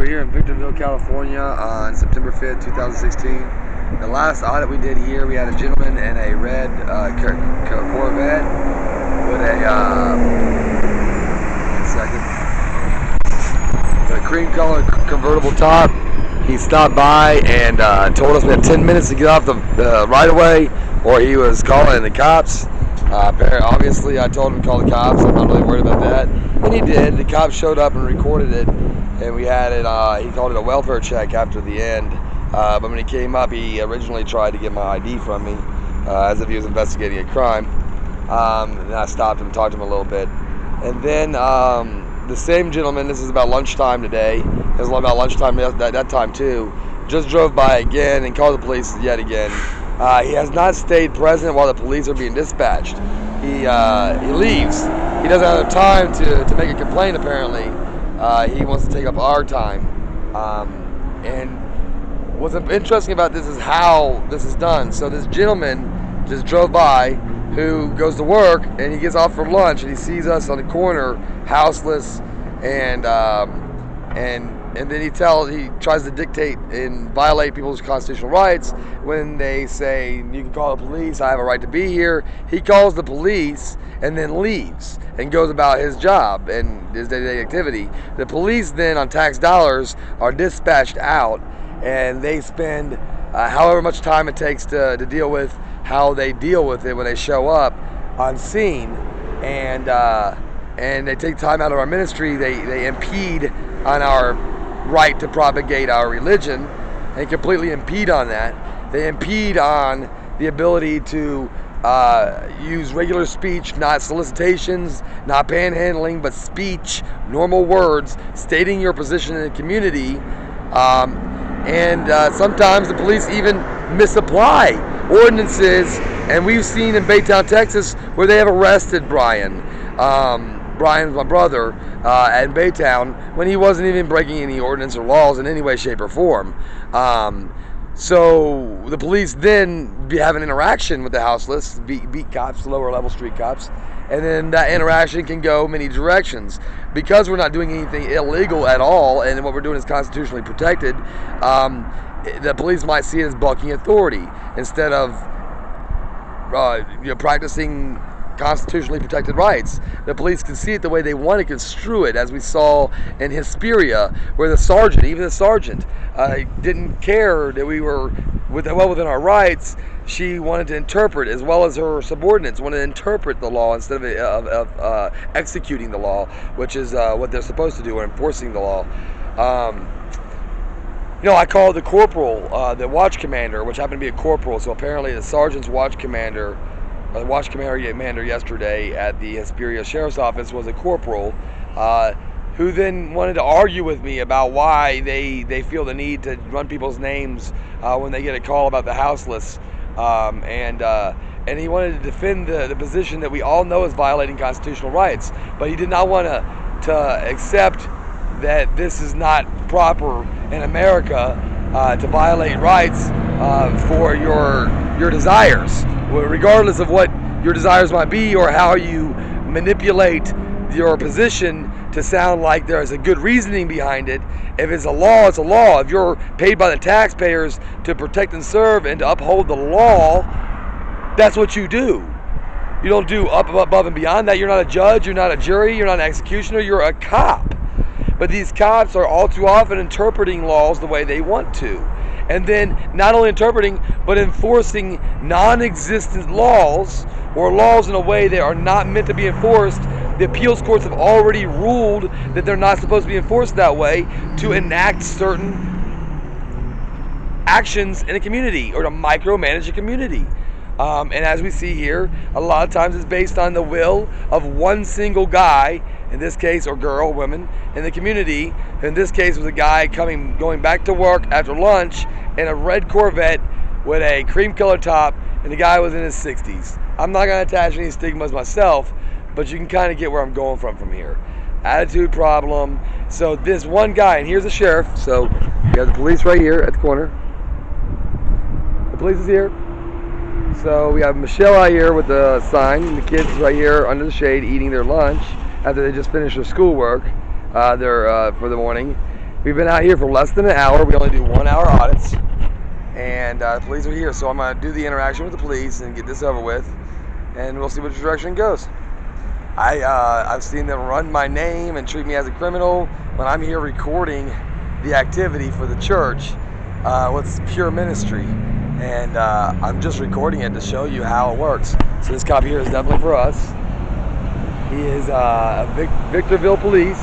we're here in Victorville, California on September 5th, 2016. The last audit we did here, we had a gentleman in a red Corvette with a cream colored convertible top. He stopped by and told us we had 10 minutes to get off the right of way, or he was calling the cops. Obviously, I told him to call the cops. I'm not really worried about that. And he did. The cops showed up and recorded it, and we had it. He called it a welfare check after the end. But when he came up, he originally tried to get my ID from me, as if he was investigating a crime. And I stopped him and talked to him a little bit. And then the same gentleman, this is about lunchtime today, it was about lunchtime that time too, just drove by again and called the police yet again. He has not stayed present while the police are being dispatched. He leaves. He doesn't have time to make a complaint, apparently. He wants to take up our time. And what's interesting about this is how this is done. So this gentleman just drove by, who goes to work, and he gets off for lunch, and he sees us on the corner, houseless, and then he tries to dictate and violate people's constitutional rights when they say, you can call the police, I have a right to be here. He calls the police and then leaves and goes about his job and his day-to-day activity. The police then, on tax dollars, are dispatched out, and they spend however much time it takes to deal with how they deal with it when they show up on scene, and they take time out of our ministry. They impede on our right to propagate our religion, and completely impede on that. They impede on the ability to use regular speech, not solicitations, not panhandling, but speech, normal words, stating your position in the community. And sometimes the police even misapply ordinances, and we've seen in Baytown, Texas, where they have arrested Brian. Brian's my brother, at Baytown, when he wasn't even breaking any ordinance or laws in any way, shape, or form. So the police then have an interaction with the houseless, beat cops, lower level street cops, and then that interaction can go many directions. Because we're not doing anything illegal at all, and what we're doing is constitutionally protected, the police might see it as bucking authority instead of practicing constitutionally protected rights. The police can see it the way they want to construe it, as we saw in Hesperia, where the sergeant didn't care that we were well within our rights. She wanted to interpret, as well as her subordinates wanted to interpret the law instead of executing the law, which is what they're supposed to do, or enforcing the law. I called the corporal, the watch commander, which happened to be a corporal. So apparently the sergeant's watch commander yesterday at the Hesperia Sheriff's Office was a corporal, who then wanted to argue with me about why they feel the need to run people's names when they get a call about the houseless, and he wanted to defend the position that we all know is violating constitutional rights, but he did not want to accept that this is not proper in America to violate rights for your desires, regardless of what your desires might be or how you manipulate your position to sound like there is a good reasoning behind it. If it's a law, it's a law. If you're paid by the taxpayers to protect and serve and to uphold the law, that's what you do. You don't do above and beyond that. You're not a judge, you're not a jury, you're not an executioner, you're a cop. But these cops are all too often interpreting laws the way they want to. And then not only interpreting, but enforcing non-existent laws, or laws in a way that are not meant to be enforced. The appeals courts have already ruled that they're not supposed to be enforced that way, to enact certain actions in a community, or to micromanage a community. And as we see here, a lot of times it's based on the will of one single guy, in this case, or girl, women, in the community. In this case, was a guy going back to work after lunch in a red Corvette with a cream-colored top, and the guy was in his 60s. I'm not going to attach any stigmas myself, but you can kind of get where I'm going from here. Attitude problem. So this one guy, and here's the sheriff. So you have the police right here at the corner. The police is here. So we have Michelle out here with the sign, and the kids right here under the shade eating their lunch after they just finished their schoolwork for the morning. We've been out here for less than an hour. We only do 1 hour audits. And the police are here, so I'm going to do the interaction with the police and get this over with. And we'll see which direction it goes. I've seen them run my name and treat me as a criminal when I'm here recording the activity for the church. What's pure ministry. And I'm just recording it to show you how it works. So this cop here is definitely for us. He is Victorville police,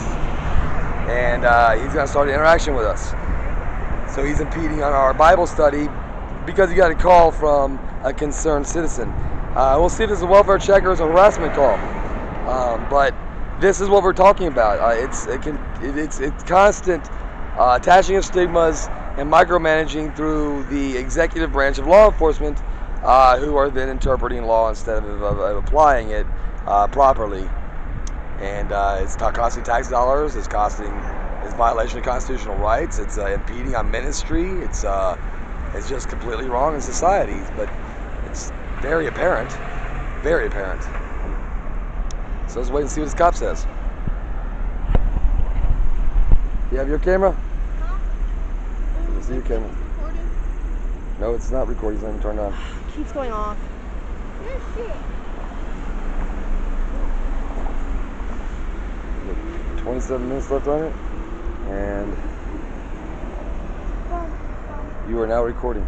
and he's going to start an interaction with us. So he's impeding on our Bible study because he got a call from a concerned citizen. We'll see if it's a welfare check or it's a harassment call. But this is what we're talking about. It's constant attaching of stigmas and micromanaging through the executive branch of law enforcement, who are then interpreting law instead of applying it properly. And it's costing tax dollars. It's violation of constitutional rights. It's impeding on ministry. It's just completely wrong in society. But it's very apparent. Very apparent. So let's wait and see what this cop says. You have your camera? Let's see your camera. Recording? No, it's not recording. It's not even turned on. It keeps going off. Yes, shit. 27 minutes left on it, and you are now recording.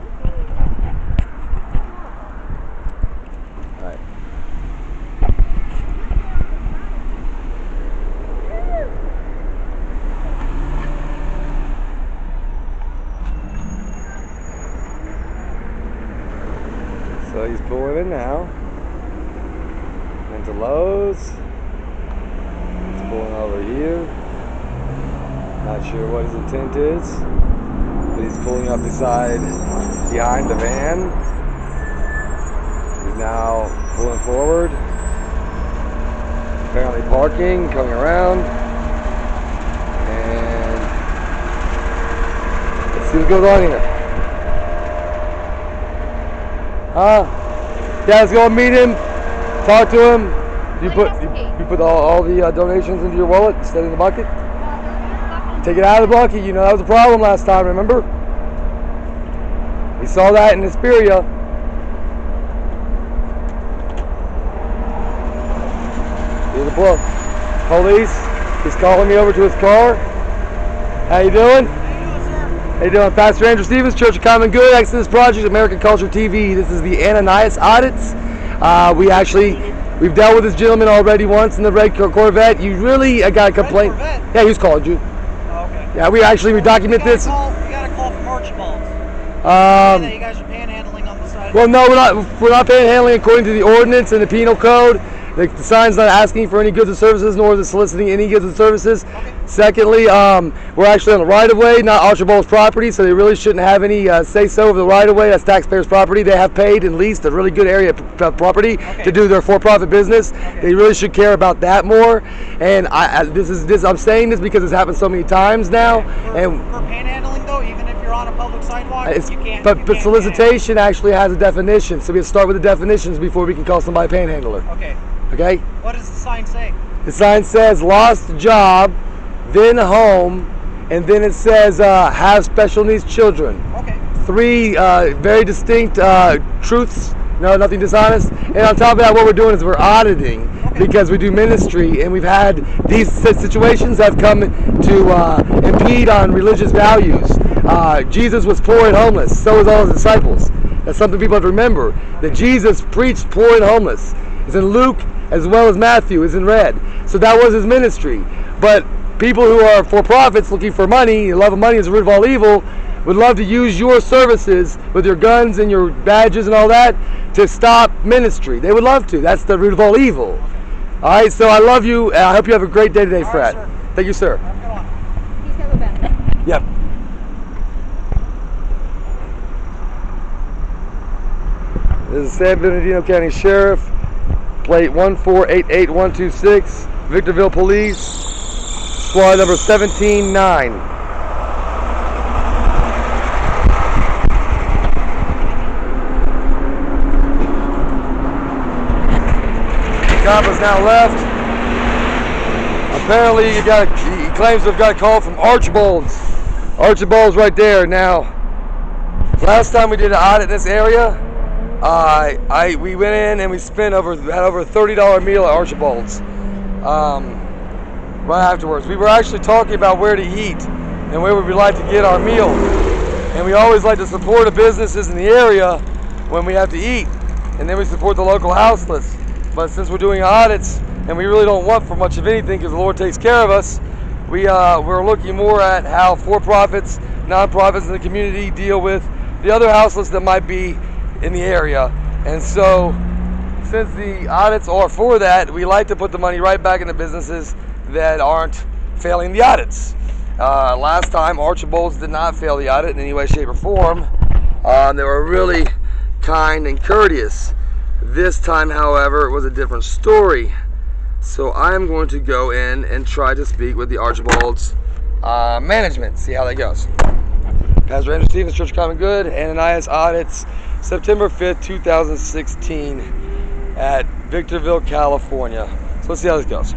All right. So he's pulling in now into Lowe's. Pulling over here. Not sure what his intent is, but he's pulling up behind the van. He's now pulling forward. Apparently parking, coming around. And let's see what goes on here. Yeah, let's go and meet him, talk to him. You put all the donations into your wallet instead of in the bucket? Take it out of the bucket. You know that was a problem last time, remember? We saw that in Hesperia. Here's the book. Police. He's calling me over to his car. How you doing? How you doing, Pastor Andrew Stevens, Church of Common Good, Exodus Project, American Culture TV. This is the Ananias Audits. We've dealt with this gentleman already once in the red Corvette. You really got a complaint. Yeah, he was calling you. Oh, okay. Yeah, we document this. You got a call from Archibald's. That you guys are panhandling on the side. Well, no, we're not panhandling according to the ordinance and the penal code. The sign's not asking for any goods or services, nor is it soliciting any goods and services. Okay. Secondly, we're actually on the right-of-way, not Archibald's property, so they really shouldn't have any say-so over the right-of-way. That's taxpayers' property. They have paid and leased a really good area of property to do their for-profit business. Okay. They really should care about that more. And I'm saying this because it's happened so many times now. For panhandling, though, even if you're on a public sidewalk, you can't. But solicitation actually has a definition, so we have to start with the definitions before we can call somebody a panhandler. Okay. Okay? What does the sign say? The sign says lost job, then home, and then it says have special needs children. Okay. 3 very distinct truths. No, nothing dishonest. And on top of that, what we're doing is we're auditing because we do ministry, and we've had these situations that have come to impede on religious values. Jesus was poor and homeless. So was all his disciples. That's something people have to remember. That Jesus preached poor and homeless. It's in Luke as well as Matthew is in red. So that was his ministry. But people who are for-profits looking for money, the love of money is the root of all evil, would love to use your services with your guns and your badges and all that to stop ministry. They would love to. That's the root of all evil. All right, so I love you. And I hope you have a great day today, Fred. Right, thank you, sir. Have a good one. He's got to go back. Yep. This is San Bernardino County Sheriff, plate 1488126, Victorville Police, squad number 179. The cop has now left. Apparently he claims to have got a call from Archibald's. Archibald's right there. Now, last time we did an audit in this area, we went in and we had over a $30 meal at Archibald's. Right afterwards, we were actually talking about where to eat and where would we like to get our meal. And we always like to support the businesses in the area when we have to eat, and then we support the local houseless. But since we're doing audits and we really don't want for much of anything because the Lord takes care of us, we're looking more at how for-profits, non-profits in the community deal with the other houseless that might be in the area. And so, since the audits are for that, we like to put the money right back into businesses that aren't failing the audits. Last time, Archibald's did not fail the audit in any way, shape, or form. They were really kind and courteous. This time, however, it was a different story. So I'm going to go in and try to speak with the Archibald's management, see how that goes. Pastor Andrew Stevens, Church of Common Good, Ananias Audits, September 5th, 2016 at Victorville, California. So let's see how this goes.